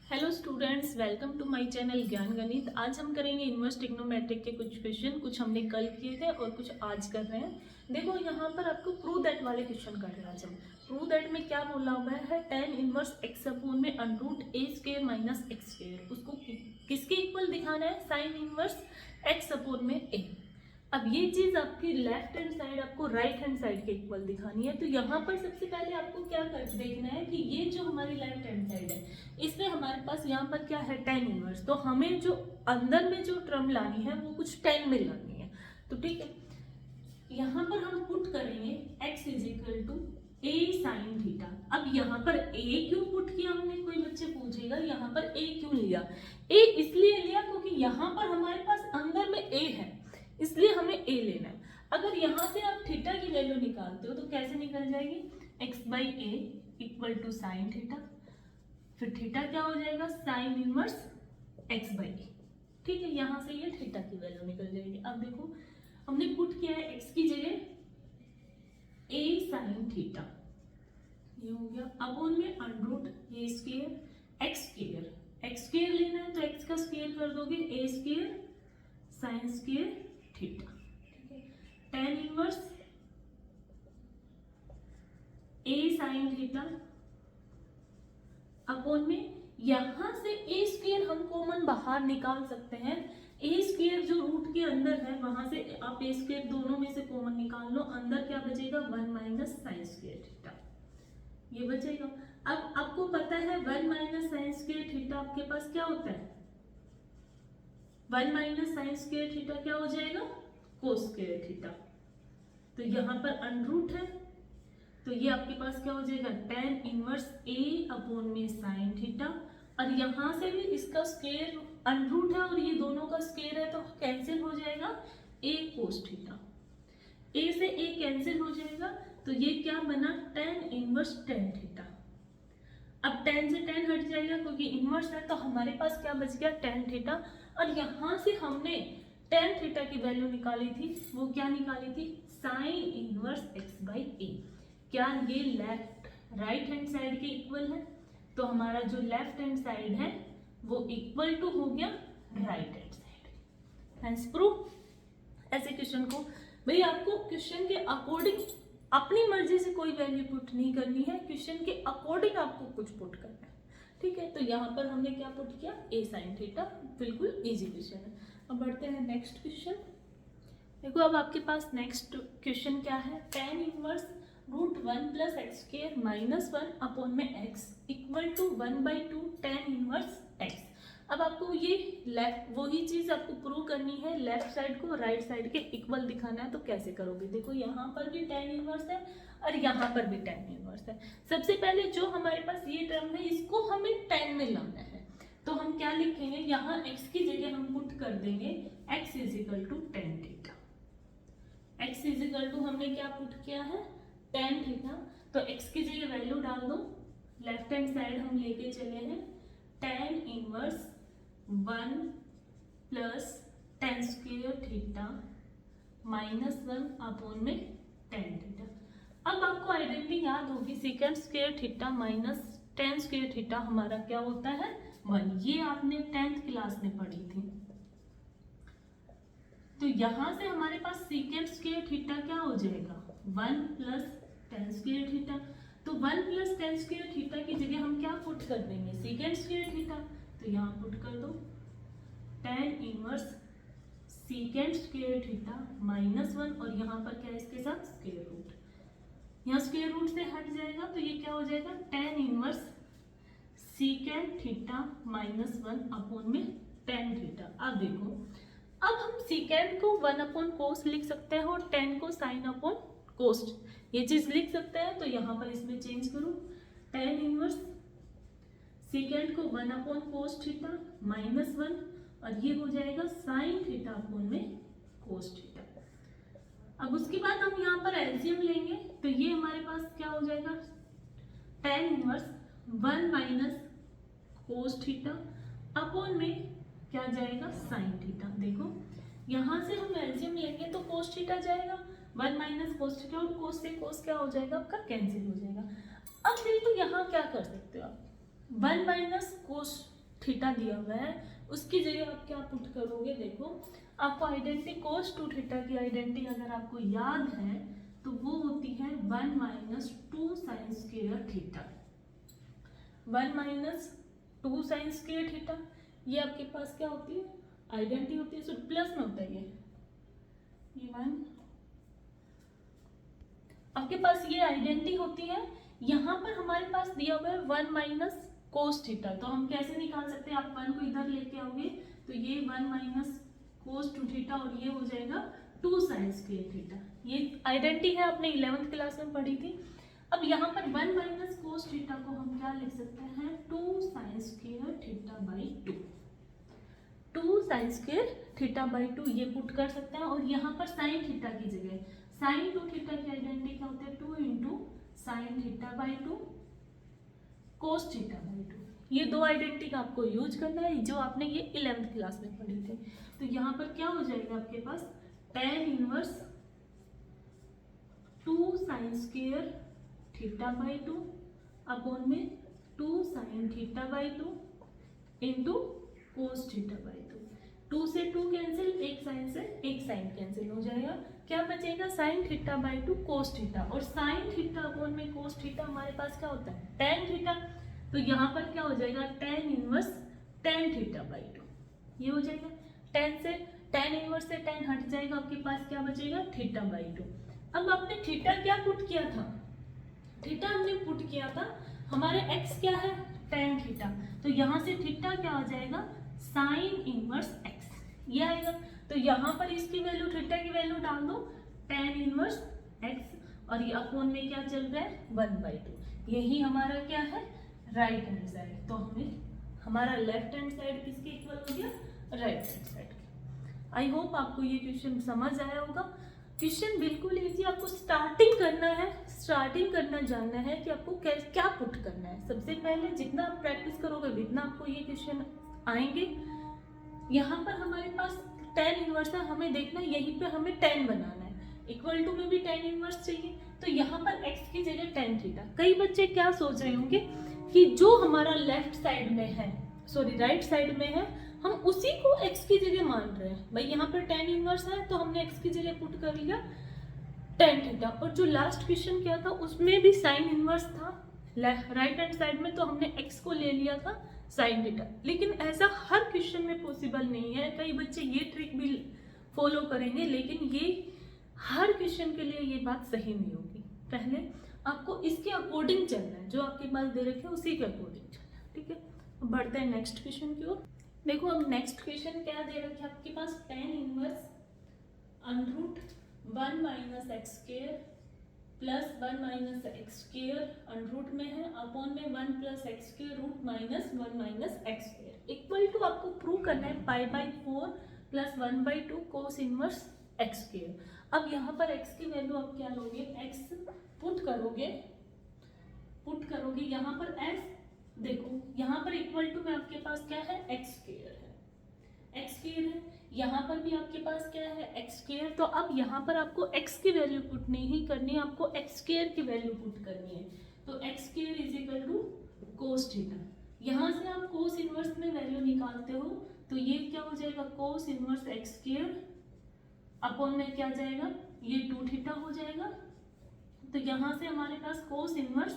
Hello students, welcome to my channel Gyan Ganit. आज हम करेंगे इनवर्स ट्रिग्नोमेट्रिक के कुछ क्वेश्चन। कुछ हमने कल किए थे और कुछ आज कर रहे हैं। देखो यहाँ पर आपको प्रूव दैट वाले क्वेश्चन कर रहे हैं आज हम। प्रूव दैट में क्या बोला हुआ है, tan इनवर्स x अपोन में under root a square minus x square. उसको किसके इक्वल दिखाना है, साइन इनवर्स x अपोन में a। अब ये चीज आपकी लेफ्ट हैंड साइड आपको राइट हैंड साइड के इक्वल दिखानी है। तो यहाँ पर सबसे पहले आपको क्या देखना है कि ये जो हमारी लेफ्ट हैंड साइड है इसमें हमारे पास यहाँ पर क्या है, tan इनवर्स। तो हमें जो अंदर में जो टर्म लानी है वो कुछ tan में लानी है। तो ठीक है, यहाँ पर हम पुट करेंगे x is equal to a sine theta. अब यहाँ पर a क्यों पुट किया हमने, कोई बच्चे पूछेगा यहाँ पर a क्यों लिया। a इसलिए लिया क्योंकि यहाँ पर हमारे पास अंदर में a है, इसलिए हमें a लेना है। अगर यहाँ से आप थीटा की वैल्यू निकालते हो तो कैसे निकल जाएगी, x by a equal to sine theta. फिर थीटा क्या हो जाएगा, sine inverse x by a। ठीक है, यहाँ से ये थीटा की वैल्यू निकल जाएगी। अब देखो हमने पुट किया है x की जगह a साइन थीटा, ये हो गया अपोन में under root a square x square. x square लेना है तो x का स्क्वायर कर दोगे, a square sine square theta. ठीक है, tan inverse a sine theta upon में यहां से a स्क्वायर हम कॉमन बाहर निकाल सकते हैं। a स्क्वायर जो रूट के अंदर है वहां से आप a स्क्वायर दोनों में से कॉमन निकाल लो, अंदर क्या बचेगा 1 माइनस साइन स्क्वायर थीटा, ये बचेगा। अब आपको पता है 1 माइनस साइन स्क्वायर थीटा आपके पास क्या होता है, 1 माइनस साइन स्क्वायर थीटा क्या हो जाएगा, कोस स्क्वायर थीटा। तो यहाँ पर अंडरूट है तो ये आपके पास क्या हो जाएगा, tan इनवर्स a अपोन में साइन थीटा। और यहाँ से भी इसका स्क्वायर अंडरूट है और ये दोनों का स्क्वायर है तो कैंसिल हो जाएगा a कोस थीटा। a से a कैंसिल हो जाएगा तो ये क्या बना, tan इनवर्स tan थीटा। अब tan से tan हट जाएगा क्योंकि इनवर्स है तो हमारे पास क्या बच गया, tan थीटा। और यहाँ से हमने tan थीटा की वैल्यू निकाली थी, वो क्या निकाली थी, sign inverse x by a। क्या ये लेफ्ट राइट हैंड साइड के इक्वल है, तो हमारा जो लेफ्ट हैंड साइड है वो इक्वल टू हो गया right hand side. Hence prove. ऐसे क्वेश्चन को भाई आपको क्वेश्चन के अकॉर्डिंग अपनी मर्जी से कोई वैल्यू पुट नहीं करनी है, क्वेश्चन के अकॉर्डिंग आपको कुछ पुट करना है। ठीक है, तो यहाँ पर हमने क्या पुट किया, a साइन थीटा। बिल्कुल इजी क्वेश्चन है। अब बढ़ते हैं नेक्स्ट क्वेश्चन। देखो अब आपके पास नेक्स्ट क्वेश्चन क्या है, tan inverse root 1 plus x square minus 1 upon में x equal to 1/2 tan inverse x। अब आपको ये लेफ्ट वही चीज आपको प्रूव करनी है, लेफ्ट साइड को राइट साइड के इक्वल दिखाना है। तो कैसे करोगे, देखो यहाँ पर भी tan इनवर्स है और यहाँ पर भी tan इनवर्स है। सबसे पहले जो हमारे पास ये टर्म है इसको हमें tan में लाना है, तो हम क्या लिखेंगे, यहाँ x की जगह हम पुट कर देंगे x is equal to tan theta. x is equal to हमने क्या पुट किया है, tan थीटा। तो x की जगह वैल्यू डाल दो, लेफ्ट हैंड साइड हम लेके चले हैं tan inverse 1 plus tan square theta minus 1 upon में tan थीटा। अब आपको आइडेंटिटी याद होगी, second square theta minus tan square theta हमारा क्या होता है 1। ये आपने 10th क्लास में पढ़ी थी। तो यहां से हमारे पास सेकंड स्क्वायर थीटा क्या हो जाएगा, 1 प्लस tan स्क्वायर थीटा। तो 1 प्लस tan स्क्वायर थीटा की जगह हम क्या पुट कर देंगे, सेकंड स्क्वायर थीटा। तो यहाँ पुट कर दो tan inverse second square theta minus 1 और यहाँ पर क्या है इसके साथ स्क्वायर रूट, यहाँ स्क्वायर रूट से हट जाएगा तो ये क्या हो जाएगा tan inverse second theta minus 1 upon में tan थीटा। अब देखो अब हम सेकेंड को 1 अपॉन कोस लिख सकते हैं और 10 को साइन अपॉन कोस्ट, ये चीज लिख सकते हैं। तो यहाँ पर इसमें चेंज करो, tan इनवर्स सेकेंड को 1 अपॉन कोस थीटा माइनस 1 और ये हो जाएगा साइन थीटा अपॉन में कोस थीटा। अब उसके बाद हम यहाँ पर एलसीएम लेंगे तो ये हमारे पास क्या हो जाएगा, tan inverse 1 minus cos theta upon में क्या जाएगा साइन थीटा। देखो यहाँ से हम एलसीएम लेंगे तो कोस थीटा जाएगा, 1 माइनस कोस थीटा और कोस से कोस क्या हो जाएगा आपका कैंसिल हो जाएगा। अब देखो यहाँ क्या कर सकते हो आप, 1 माइनस कोस थीटा दिया हुआ है, उसकी जगह आप क्या पुट करोगे, देखो आपको आइडेंटिटी cos 2 थीटा की आइडेंटिटी अगर आपको याद है तो वो होती है 1 minus 2 sine square theta. 1 minus 2 sine square theta, ये आपके पास क्या होती है, आइडेंटिटी होती है, सो प्लस में होता है ये 1, आपके पास ये आइडेंटिटी होती है। यहाँ पर हमारे पास दिया हुआ है 1 माइनस कोस थीटा, तो हम कैसे निकाल सकते हैं, आप 1 को इधर लेके आओगे तो ये 1 माइनस कोस 2 थीटा और ये हो जाएगा 2 साइन स्क्वायर थीटा। ये आइडेंटिटी है, आपने 11th क्लास में पढ़ी थी। अब यहाँ पर 1 माइनस कोस थीटा को हम क्या लिख सकते हैं, 2 sine square theta by 2, 2 sine square theta by 2 ये पुट कर सकते हैं। और यहाँ पर साइन थीटा की जगह साइन 2 थीटा की आइडेंटिटी क्या होती है, 2 into sine theta by 2 cos theta by 2। ये दो आइडेंटिटी का आपको यूज करना है जो आपने ये 11th क्लास में पढ़ी थी। तो यहाँ पर क्या हो जाएगा आपके पास, tan inverse 2 sine square theta by 2 upon में 2 sine theta by 2 into cos theta by 2। 2 से 2 कैंसिल, एक साइन से एक साइन कैंसिल हो जाएगा, क्या बचेगा sine theta by 2 cos theta. और साइन थीटा अपॉन में कोस थीटा हमारे पास क्या होता है, tan थीटा। तो यहाँ पर क्या हो जाएगा, tan inverse tan theta by 2, ये हो जाएगा। tan इनवर्स से tan हट जाएगा, आपके पास क्या बचेगा, थीटा बाई 2। अब आपने थीटा क्या पुट किया था, थीटा हमने पुट किया था, हमारे x क्या है, tan थीटा, तो यहाँ से थीटा क्या हो जाएगा, साइन इनवर्स x, ये आएगा। तो यहाँ पर इसकी वैल्यू, थीटा की वैल्यू डाल दो, tan इनवर्स x, और ये अपॉन में क्या चल रहा है, 1/2। यही हमारा क्या है, राइट हैंड साइड। तो हमें हमारा लेफ्ट हैंड साइड किसके इक्वल हो गया, राइट हैंड साइड के। आई होप आपको ये क्वेश्चन समझ आया होगा। क्वेश्चन बिल्कुल इजी, आपको स्टार्टिंग करना है, स्टार्टिंग करना जानना है कि आपको क्या पुट करना है। सबसे पहले जितना आप प्रैक्टिस करोगे उतना आपको ये क्वेश्चन आएंगे। यहाँ पर हमारे पास tan इनवर्स है, हमें देखना है यहीं पे हमें tan बनाना है, इक्वल टू में भी tan इनवर्स चाहिए, तो यहाँ पर x की जगह tan थीटा। कई बच्चे क्या सोच रहे होंगे कि जो हमारा लेफ्ट साइड में है, सॉरी राइट साइड में है, हम उसी को x की जगह मान रहे हैं। भाई यहाँ पर tan इनवर्स है तो हमने x की जगह पुट कर लिया tan थीटा। और जो लास्ट क्वेश्चन किया था उसमें भी साइन इनवर्स था राइट हैंड साइड में, तो हमने x को ले लिया था साइन थीटा। लेकिन ऐसा हर क्वेश्चन में पॉसिबल नहीं है, कई बच्चे ये ट्रिक भी फॉलो करेंगे, लेकिन ये हर क्वेश्चन के लिए ये बात सही नहीं होगी। पहले आपको इसके अकॉर्डिंग चलना है, जो आपके पास दे रखे उसी के अकॉर्डिंग चलना है, ठीक है। अब बढ़ते हैं नेक्स्ट क्वेश्चन की ओर। देखो अब नेक्स्ट क्वेश्चन क्या दे रखे है आपके पास, tan inverse under root 1 minus x square plus 1 minus x square under root में है, अपॉन में 1 plus x square root minus 1 minus x square equal to, आपको प्रूव करना है π/4 plus 1/2 cos inverse x square. अब यहाँ पर x की वैल्यू आप क्या लोगे, x पुट करोगे यहाँ पर s, देखो यहाँ पर इक्वल टू में आपके पास क्या है, x स्क्वायर है, x स्क्वायर है, यहाँ पर भी आपके पास क्या है, x स्क्वायर। तो अब यहाँ पर आपको x की वैल्यू पुट नहीं करनी है, आपको x स्क्वायर की वैल्यू पुट करनी है। तो x square is equal to cos theta. यहाँ से आप कोस इनवर्स में वैल्यू निकालते हो तो ये क्या हो जाएगा, कोस इनवर्स x स्क्वायर अपॉन में क्या जाएगा, ये 2 थीटा हो जाएगा। तो यहाँ से हमारे पास cos inverse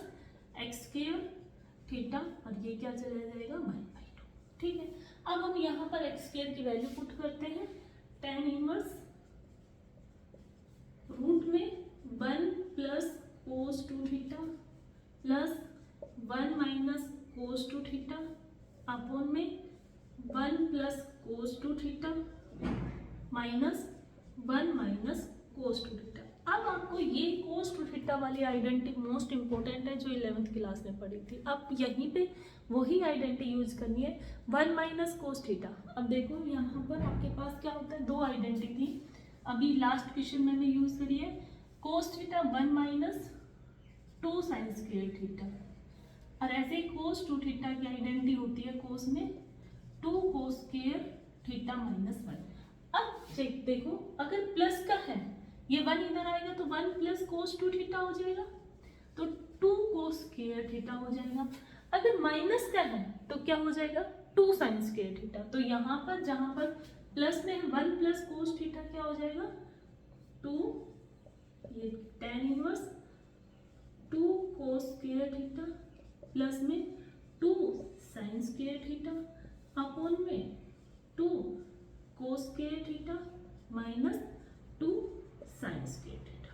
x square theta और ये क्या चला जाएगा 1/2, ठीक है। अब हम यहाँ पर x स्क्वायर की वैल्यू पुट करते हैं, tan इनवर्स रूट में 1 plus cos 2 theta plus 1 minus cos 2 theta upon में 1 plus cos 2 theta minus 1 minus cos 2 theta. अब आपको ये कोस 2 थीटा वाली आइडेंटिटी मोस्ट इंपॉर्टेंट है जो 11th क्लास में पढ़ी थी। अब यहीं पे वही आइडेंटिटी यूज करनी है, 1 माइनस कोस थीटा। अब देखो यहाँ पर आपके पास क्या होता है, दो आइडेंटिटी थी, अभी लास्ट क्वेश्चन में यूज करी है, cos theta 1 minus 2 sine square theta, और ऐसे ही कोस 2 थीटा की आइडेंटिटी होती है कोस में 2 कोस स्क्वायर थीटा माइनस 1। अब चेक देखो, अगर प्लस का है ये 1 इधर आएगा तो 1 प्लस कोस 2 थीटा हो जाएगा, तो 2 कोस स्क्वायर थीटा हो जाएगा। अगर माइनस का है तो क्या हो जाएगा, 2 साइन स्क्वायर थीटा। तो यहाँ पर जहाँ पर प्लस में 1 प्लस कोस थीटा क्या हो जाएगा 2, ये tan inverse 2 cos square theta plus में 2 साइन स्क्वायर थीटा अपॉन में 2 cos square theta minus 2 sine square theta.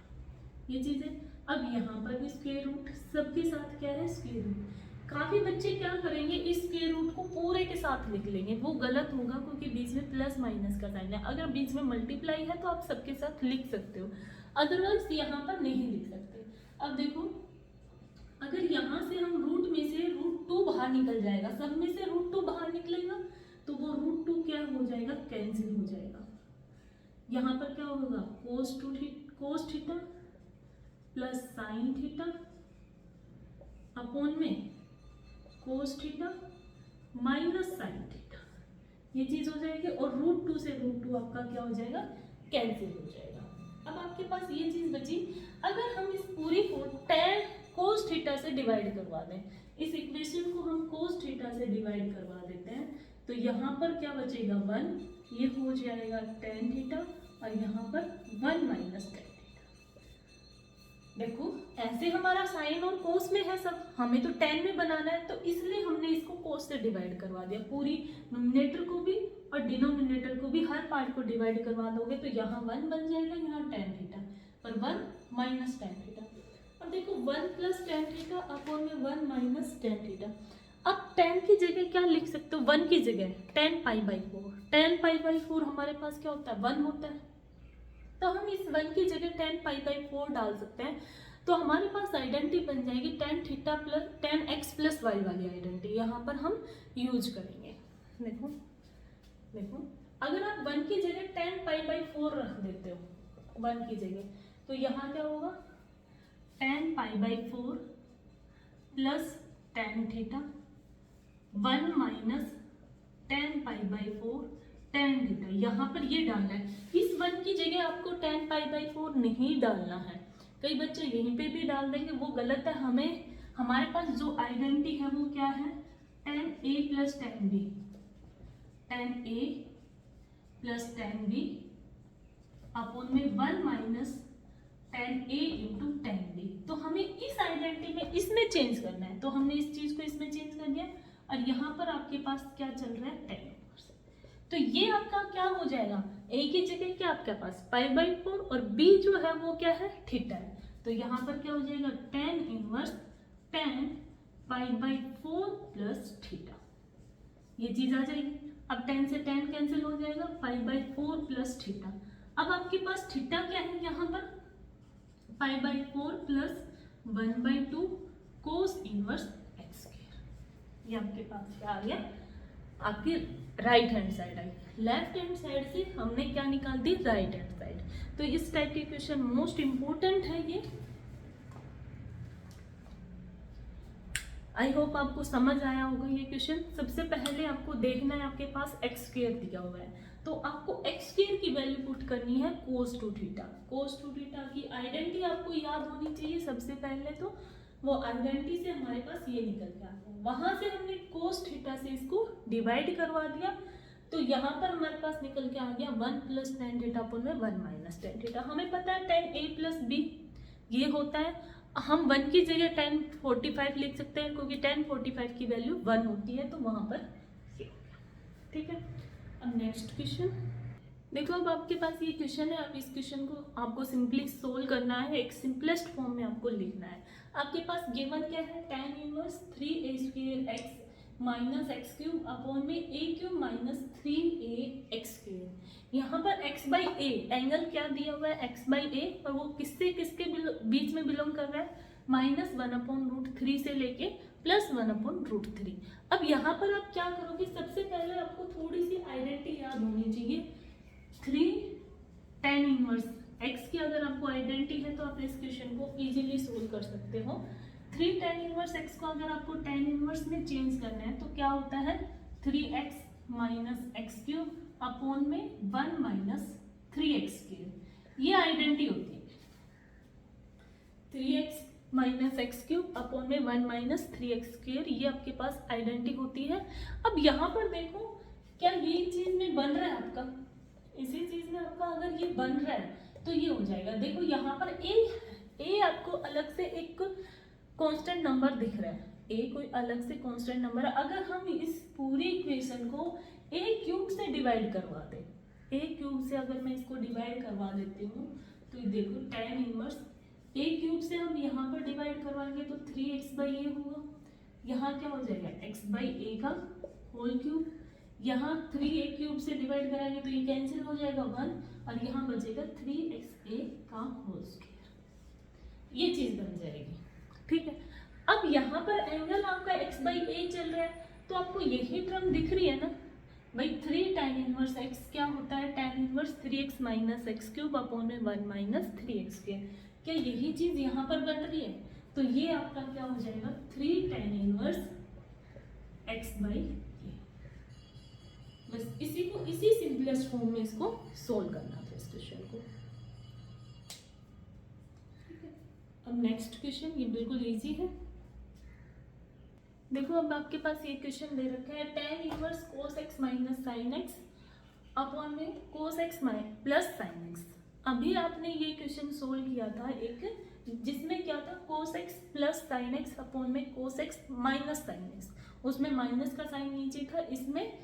ये चीजें अब यहाँ पर भी स्क्वायर रूट सबके साथ क्या है स्क्वायर रूट। काफी बच्चे क्या करेंगे इस स्क्वायर रूट को पूरे के साथ लिख लेंगे, वो गलत होगा क्योंकि बीच में प्लस माइनस का साइन है। अगर बीच में मल्टीप्लाई है तो आप सबके साथ लिख सकते हो, अदरवाइज यहाँ पर नहीं लिख सकते। अब देखो अगर यहाँ से हम रूट में से √2 बाहर निकल जाएगा, सब में से √2 बाहर निकलेगा तो वो √2 क्या हो जाएगा कैंसिल हो जाएगा। यहाँ पर क्या होगा cos theta plus sine theta upon में cos theta minus sine theta, ये चीज हो जाएगी और √2 से √2 आपका क्या हो जाएगा कैंसिल हो जाएगा। अब आपके पास ये चीज बची, अगर हम इस पूरी को tan कोस थीटा से डिवाइड करवा दें, इस इक्वेशन को हम कोस थीटा से डिवाइड करवा देते हैं तो यहाँ पर क्या बचेगा 1, ये हो जाएगा tan थीटा और यहाँ पर 1 माइनस tan। देखो ऐसे हमारा साइन और कोस में है सब, हमें तो tan में बनाना है तो इसलिए हमने इसको कोस से डिवाइड करवा दिया। पूरी नोमिनेटर को भी और डिनोमिनेटर को भी हर पार्ट को डिवाइड करवा दोगे तो यहाँ 1 बन जाएगा, यहाँ tan थीटा और 1 माइनस tan थीटा। अब देखो 1 प्लस tan थीटा अपॉन में 1 माइनस tan थीटा। अब tan की जगह क्या लिख सकते हो 1 की जगह tan π/4। tan π/4 हमारे पास क्या होता है 1 होता है, तो हम इस 1 की जगह tan π/4 डाल सकते हैं। तो हमारे पास आइडेंटिटी बन जाएगी tan theta plus tan x plus y वाली आइडेंटिटी, यहाँ पर हम यूज करेंगे। देखो देखो अगर आप 1 की जगह tan π/4 रख देते हो 1 की जगह तो यहाँ क्या होगा tan π/4 plus tan theta 1 minus tan π/4 tan theta. यहाँ पर ये डालना है, इस 1 की जगह आपको tan π/4 नहीं डालना है। कई बच्चे यहीं पे भी डाल देंगे, वो गलत है। हमारे पास जो आइडेंटिटी है वो क्या है tan a plus tan b, tan a plus tan b upon में 1 minus tan a into tan b। तो हमें इस आइडेंटिटी में इसमें चेंज करना है, तो हमने इस चीज को इसमें चेंज कर दिया और यहाँ पर आपके पास क्या चल रहा है tan। तो ये आपका क्या हो जाएगा a की जगह क्या आपके पास π/4 और b जो है वो क्या है थीटा है, तो यहाँ पर क्या हो जाएगा tan inverse tan π/4 plus theta, ये चीज आ जाएगी। अब tan से tan कैंसिल हो जाएगा π/4 प्लस थीटा। अब आपके पास थीटा क्या है यहाँ पर π/4 plus 1/2 cos inverse x square. ये आपके पास क्या आ गया आपकी राइट हैंड साइड आई। लेफ्ट हैंड साइड से हमने क्या निकाल दी राइट हैंड साइड। तो इस टाइप के क्वेश्चन मोस्ट इंपोर्टेंट है ये। आई होप आपको समझ आया होगा ये क्वेश्चन। सबसे पहले आपको देखना है आपके पास एक्स स्क्वायर दिया हुआ है, तो आपको एक्स स्क्वायर की वैल्यू पुट करनी है कोस 2 थीटा। कोस 2 थीटा की आइडेंटिटी आपको याद होनी चाहिए सबसे पहले, तो वो आइडेंटिटी से हमारे पास ये निकल के आता है। वहां से हमने कोस थीटा से इसको डिवाइड करवा दिया तो यहाँ पर हमारे पास निकल के आ गया 1 प्लस tan थीटा अपॉन में 1 माइनस tan थीटा। हमें पता है tan a प्लस b ये होता है, हम 1 की जगह tan 45 लिख सकते हैं क्योंकि tan 45 की वैल्यू 1 होती है, तो वहां पर ये हो गया। ठीक है, अब नेक्स्ट क्वेश्चन देखो। अब आपके पास ये क्वेश्चन है, अब इस क्वेश्चन को आपको सिंपली सोल्व करना है, एक सिंपलेस्ट फॉर्म में आपको लिखना है। आपके पास गिवन क्या है tan inverse 3a² x minus x cube upon में a³ माइनस 3a(x²। यहाँ पर x/a एंगल क्या दिया हुआ है x/a, और वो किससे किसके बीच में बिलोंग कर रहा है -1/√3 से लेके +1/√3। अब यहाँ पर आप क्या करोगे, सबसे पहले आपको थोड़ी सी आइडेंटिटी याद होनी चाहिए। 3 tan इनवर्स x की अगर आपको आइडेंटिटी है तो आप इस क्वेश्चन को इजीली सोल्व कर सकते हो। 3 tan इनवर्स x को अगर आपको tan इनवर्स में चेंज करना है तो क्या होता है 3x माइनस x³ अपॉन में 1 माइनस 3x²। ये आइडेंटिटी होती है। 3x minus x cube upon में 1 माइनस 3x स्क्वेयर, ये आपके पास आइडेंटिटी होती है। अब यहाँ पर देखो क्या ये चीज में बन रहा है आपका, इसी चीज में आपका अगर ये बन रहा है तो ये हो जाएगा। देखो यहाँ पर ए आपको अलग से एक कांस्टेंट नंबर दिख रहा है, ए कोई अलग से कांस्टेंट नंबर है। अगर हम इस पूरी इक्वेशन को ए क्यूब से डिवाइड करवा दें, ए क्यूब से अगर मैं इसको डिवाइड करवा देती हूँ तो ये देखो tan इनवर्स ए क्यूब से हम यहाँ पर डिवाइड करवाएंगे तो 3x/a होगा। यहाँ क्या हो जाएगा x/a का होल क्यूब, यहाँ 3a क्यूब से डिवाइड कराएंगे तो ये कैंसिल हो जाएगा 1 और यहाँ बचेगा 3xa का होल स्क्वायर, ये चीज बन जाएगी। ठीक है, अब यहाँ पर एंगल आपका x/a चल रहा है तो आपको यही टर्म दिख रही है ना भाई, 3 tan इनवर्स x क्या होता है, tan inverse 3x minus x cube upon में 1 माइनस 3x स्क्वायर। क्या यही चीज यहाँ पर बन रही है, तो ये आपका क्या हो जाएगा 3 tan इनवर्स x/a। बस इसी को इसी सिंपलेस्ट फॉर्म में इसको सोल्व करना था इस क्वेश्चन को। अब नेक्स्ट क्वेश्चन, ये बिल्कुल इजी है। देखो अब आपके पास ये क्वेश्चन दे रखा है tan inverse cos x minus sine x upon में cos x plus sine x। अभी आपने ये क्वेश्चन सोल्व किया था एक, जिसमें क्या था cos x plus sine x upon में cos x minus sine x, उसमें माइनस का साइन नीचे था, इसमें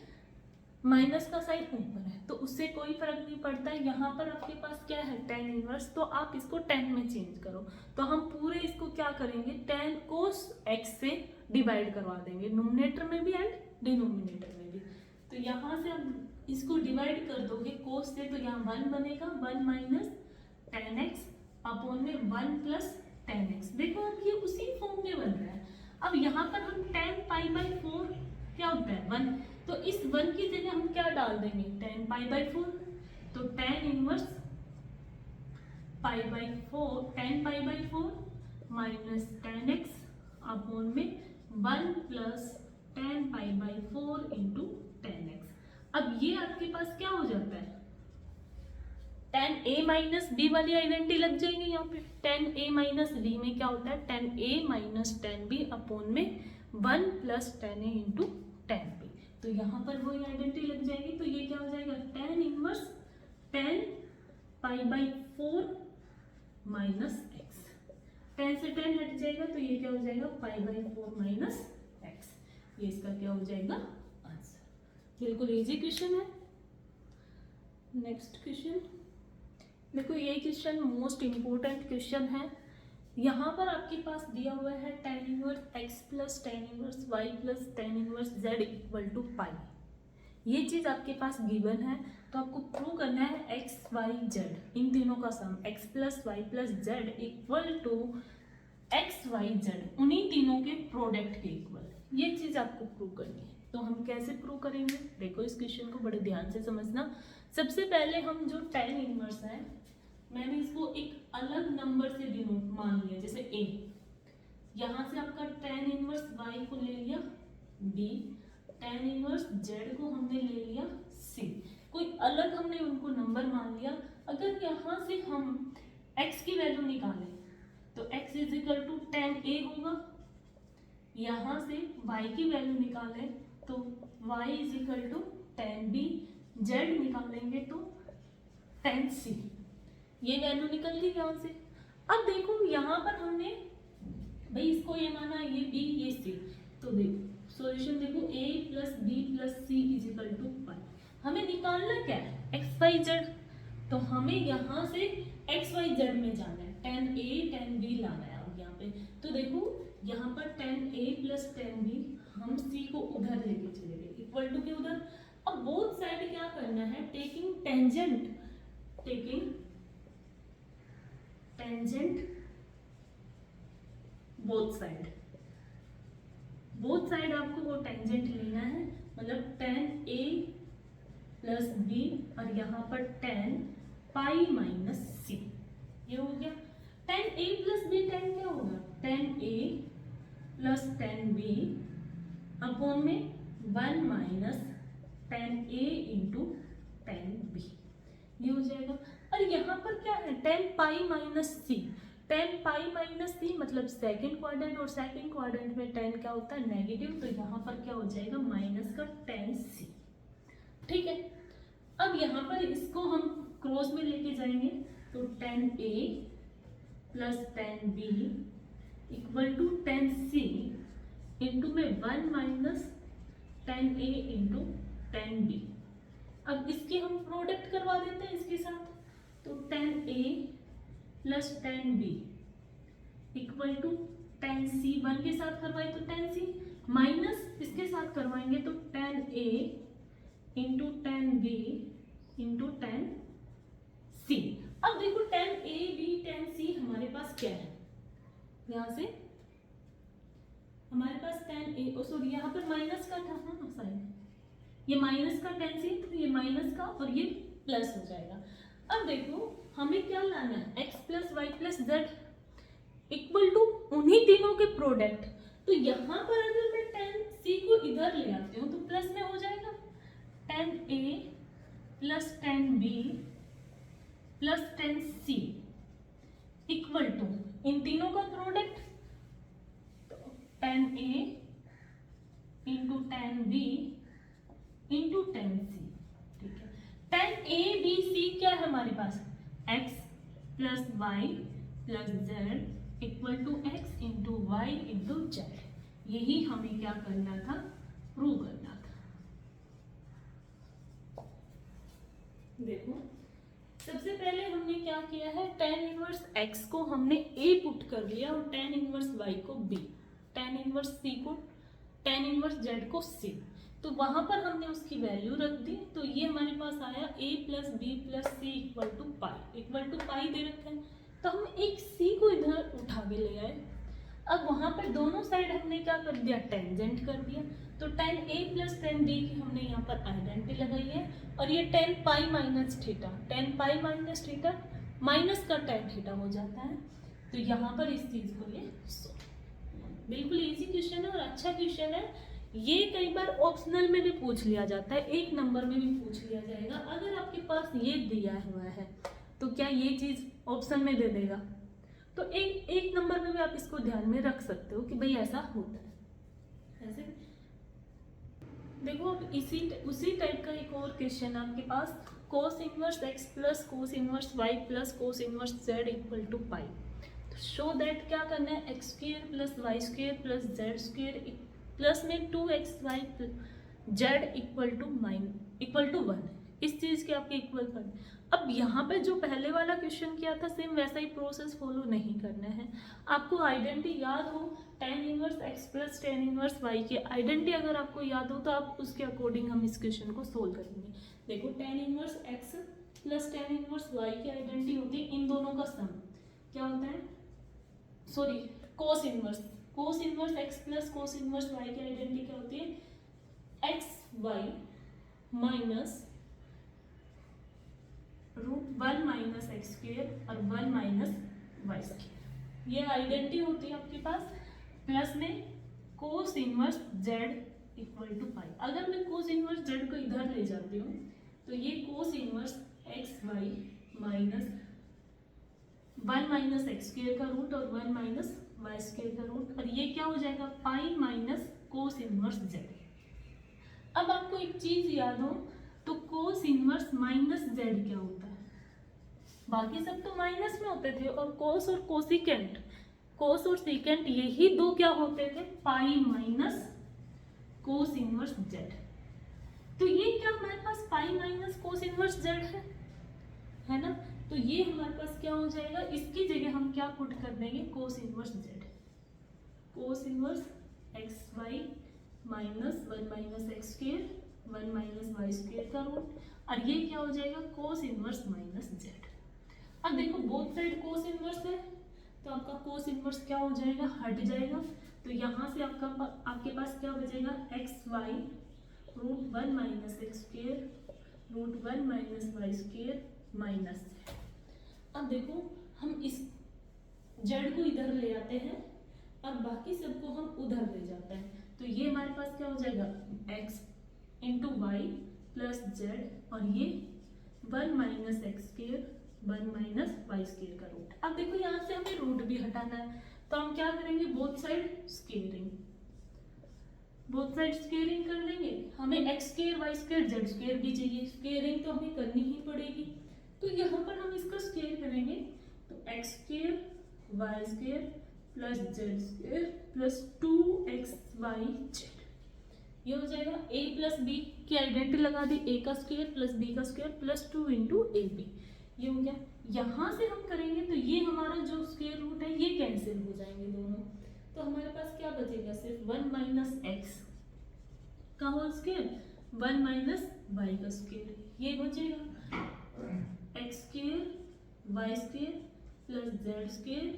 माइनस का साइन ऊपर है, तो उससे कोई फर्क नहीं पड़ता है। यहाँ पर आपके पास क्या है tan इनवर्स, तो आप इसको tan में चेंज करो, तो हम पूरे इसको क्या करेंगे tan cos x से डिवाइड करवा देंगे, नोमिनेटर में भी एंड डिनोमिनेटर में भी। तो यहाँ से हम इसको डिवाइड कर दोगे cos से, तो यहाँ 1 बनेगा, 1 माइनस tan x अपॉन में 1 प्लस tan x। देखो अब ये उसी फॉर्म में बन रहा है। अब यहाँ पर हम tan π/4 क्या होता है 1, तो इस 1 की जगह हम क्या डाल देंगे tan π/4, तो tan inverse tan π/4 minus tan x upon में 1 plus tan π/4 into tan x। अब ये आपके पास क्या हो जाता है tan a माइनस b वाली आइडेंटिटी लग जाएगी यहाँ पे। tan a माइनस b में क्या होता है tan a minus tan b upon में 1 plus tan a into tan b, तो यहाँ पर वही आइडेंटिटी लग जाएगी। तो ये क्या हो जाएगा tan inverse tan π/4 minus x, tan से tan हट जाएगा तो ये क्या हो जाएगा π/4 माइनस x, ये इसका क्या हो जाएगा आंसर। बिल्कुल इजी क्वेश्चन है। नेक्स्ट क्वेश्चन देखो, ये क्वेश्चन मोस्ट इम्पोर्टेंट क्वेश्चन है। यहाँ पर आपके पास दिया हुआ है tan inverse x plus tan inverse y plus tan inverse z equal to pi, ये चीज आपके पास गिवन है। तो आपको प्रूव करना है x y z इन तीनों का sum x plus y plus z equal to x y z उन्हीं तीनों के प्रोडक्ट के इक्वल, ये चीज आपको प्रूव करनी है। तो हम कैसे प्रूव करेंगे, देखो इस क्वेश्चन को बड़े ध्यान से समझना। सबसे पहले हम जो tan इनवर्स है, मैंने इसको एक अलग नंबर से डिनोट मान लिया, जैसे a, यहाँ से आपका tan इनवर्स y को ले लिया b, tan इनवर्स z को हमने ले लिया c, कोई अलग हमने उनको नंबर मान लिया। अगर यहाँ से हम x की वैल्यू निकालें तो x is equal to tan a होगा, यहाँ से y की वैल्यू निकालें तो y is equal to tan b, z निकालेंगे तो tan c, ये वैल्यू निकल गई यहाँ से। अब देखो यहाँ पर हमने भाई इसको ये माना, ये b ये c, तो देखो सॉल्यूशन देखो a plus b plus c is equal to pi. हमें निकालना क्या है x y z, तो हमें यहाँ से x y z में जाना है, tan a tan b लाना है अब यहाँ पे। तो देखो यहाँ पर tan a plus tan b, हम c को उधर लेके चले गए इक्वल टू के उधर। अब बोथ साइड क्या करना है, टेकिंग टेंजेंट बोथ साइड आपको वो टेंजेंट लेना है, मतलब tan a प्लस b और यहाँ पर tan पाई माइनस c, ये हो गया। tan a plus b tan क्या होगा tan a plus tan b upon में 1 minus tan a into tan b, ये हो जाएगा। और यहाँ पर क्या है tan pi minus c, tan pi minus c मतलब सेकंड क्वाड्रेंट, और सेकंड क्वाड्रेंट में tan क्या होता है नेगेटिव, तो यहाँ पर क्या हो जाएगा माइनस का tan सी। ठीक है, अब यहाँ पर इसको हम क्रॉस में लेके जाएंगे तो tan A plus tan B equal to tan C into में 1 minus tan A into tan B। अब इसके हम प्रोडक्ट करवा देते हैं इसके साथ, तो tan A plus tan B equal to tan C, 1 के साथ करवाए तो tan C माइनस इसके साथ करवाएंगे तो tan A into tan B into tan C। अब देखो tan A B tan C हमारे पास क्या है, यहाँ से हमारे पास tan A सॉरी यहाँ पर माइनस का था ना साइन, ये माइनस का tan C तो ये माइनस का और ये प्लस हो जाएगा। अब देखो हमें क्या लाना है, x plus y plus z equal to उन्हीं तीनों के प्रोडक्ट। तो यहाँ पर अगर मैं tan C को इधर ले आती हूँ तो प्लस में हो जाएगा tan A plus tan B plus tan C equal to इन तीनों का product tan A into tan B into tan C। ठीक है, tan A B C क्या है हमारे पास, x plus y plus z equal to x into y into z. यही हमें क्या करना था, प्रूव करना था। देखो सबसे पहले हमने क्या किया है, tan इनवर्स x को हमने a पुट कर लिया और tan इनवर्स y को b, tan इनवर्स c को tan इनवर्स z को c। तो वहां पर हमने उसकी वैल्यू रख दी, तो ये हमारे पास आया a plus b plus c equal to pi दे रखा है, तो हम एक c को इधर उठा के ले आए। अब वहां पर दोनों साइड हमने क्या कर दिया, टेंजेंट कर दिया, तो tan a plus tan b की हमने यहाँ पर आइडेंटिटी लगाई है, और ये tan pi minus theta minus का tan थीटा हो जाता है। तो यहाँ पर इस चीज को ये बिल्कुल इजी क्वेश्चन है और अच्छा क्वेश्चन है। ये कई बार ऑप्शनल में भी पूछ लिया जाता है, 1 नंबर में भी पूछ लिया जाएगा। अगर आपके पास ये दिया हुआ है तो क्या ये चीज ऑप्शन में दे देगा, तो एक नंबर में भी आप इसको ध्यान में रख सकते हो कि भाई ऐसा होता है। ऐसे देखो अब उसी टाइप का एक और क्वेश्चन है आपके पास, cos inverse x plus cos inverse y plus cos inverse z equal to pi. Show that क्या करना है, x square plus y square plus z square plus में 2xy जेड इक्वल टू 1, इस चीज के आपके इक्वल करना। अब यहाँ पे जो पहले वाला क्वेश्चन किया था सेम वैसा ही प्रोसेस फॉलो नहीं करना है। आपको आइडेंटिटी याद हो, tan inverse x plus tan inverse y की आइडेंटिटी अगर आपको याद हो तो आप उसके अकॉर्डिंग हम इस क्वेश्चन को सोल्व करेंगे। देखो tan inverse x plus tan inverse y की आइडेंटिटी होती है इन दोनों का सम, क्या होता है, sorry cos inverse x plus cos inverse y की आइडेंटिटी क्या होती है, x y minus √1 minus x square और 1 माइनस वाई स्क्वेयर, ये आइडेंटिटी होती है आपके पास। प्लस में cos inverse z equal to pi. अगर मैं cos इनवर्स z को इधर ले जाती हूँ तो ये cos inverse x y minus 1 minus x square का रूट और 1 माइनस वाई स्क्वेयर का रूट, और ये क्या हो जाएगा pi minus cos inverse z। अब आपको एक चीज याद हो तो cos इनवर्स माइनस z क्या होता है, बाकी सब तो माइनस में होते थे, और cos और सेकेंट यही दो क्या होते थे, pi minus cos inverse z। तो ये क्या हमारे पास pi minus cos inverse z है ना, तो ये हमारे पास क्या हो जाएगा, इसकी जगह हम क्या पुट कर देंगे, cos inverse x y minus 1 minus x square 1 minus y square का रूट, और ये क्या हो जाएगा cos इनवर्स माइनस जेड। अब देखो बोथ साइड cos इनवर्स है तो आपका cos इनवर्स क्या हो जाएगा, हट जाएगा, तो यहाँ से आपके पास क्या बचेगा, x y √1 minus x square √1 minus y square minus. अब देखो हम इस जेड को इधर ले आते हैं और बाकी सबको हम उधर ले जाते हैं, तो ये हमारे पास क्या हो जाएगा, x into y plus z, और ये 1 minus x square 1 minus y square का रूट। अब देखो यहाँ से हमें रूट भी हटाना है, तो हम क्या करेंगे, both side squaring, both side squaring कर देंगे। हमें x square y square z square भी चाहिए, स्क्वेयरिंग तो हमें करनी ही पड़ेगी। तो यहाँ पर हम इसका स्क्वायर करेंगे, तो x square y square plus z square plus 2xy z, ये हो जाएगा। a प्लस बी की आइडेंटिटी लगा दी, a का स्क्वायर प्लस b का square plus 2 into a b, ये हो गया। यहाँ से हम करेंगे तो ये हमारा जो स्क्वायर रूट है ये कैंसिल हो जाएंगे दोनों, तो हमारे पास क्या बचेगा, सिर्फ 1 माइनस एक्स का होल स्क्वायर 1 माइनस वाई का स्क्वायर, ये बचेगा। X square y square plus z square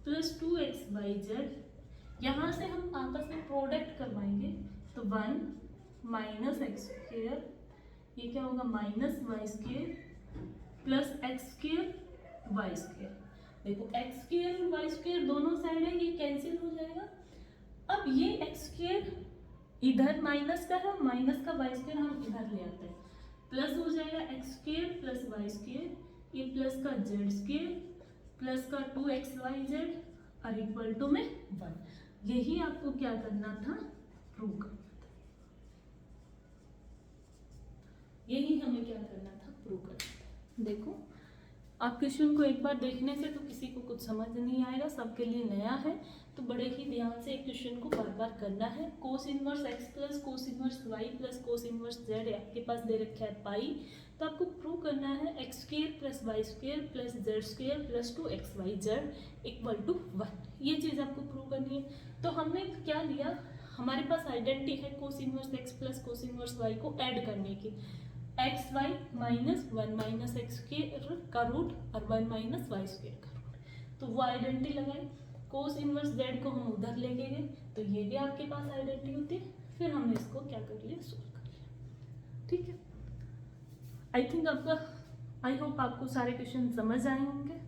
plus 2xy z, यहाँ से हम आपस में प्रोडक्ट करवाएंगे, तो 1 माइनस एक्स स्क्वायर, ये क्या होगा minus y square plus x square y square. देखो एक्स स्क्वायर और वाई स्क्वायर दोनों साइड है, ये कैंसिल हो जाएगा। अब ये एक्स स्क्वायर इधर माइनस का है, माइनस का वाई स्क्वायर हम इधर ले आते हैं, प्लस हो जाएगा x square plus y square, ये प्लस का जेड स्क्वायर प्लस का 2xy जेड और इक्वल टू में 1। यही आपको क्या करना था, प्रूव करना था, यही हमें क्या करना था, प्रूव करना था। देखो आप क्वेश्चन को एक बार देखने से तो किसी को कुछ समझ नहीं आएगा, सबके लिए नया है, तो बड़े ही ध्यान से एक क्वेश्चन को बार बार करना है। Cos inverse x plus cos inverse y plus cos inverse z आपके पास दे रखा है पाई, तो आपको प्रूव करना है x square plus y square plus z square plus 2xy z equal to 1, ये चीज़ आपको प्रूव करनी है। तो हमने क्या लिया, हमारे पास आइडेंटिटी है cos inverse x plus cos inverse y को ऐड करने की, x y minus 1 minus x का रूट और 1 माइनस वाई स्क्वायर का रूट, तो वो आइडेंटिटी लगाई। कोस इनवर्स जेड को हम उधर लेके गए, तो ये भी आपके पास आइडेंटिटी होती है। फिर हमने इसको क्या कर लिया, सोल्व कर लिया। ठीक है, आई थिंक आपका, आई होप आपको सारे क्वेश्चन समझ आए होंगे।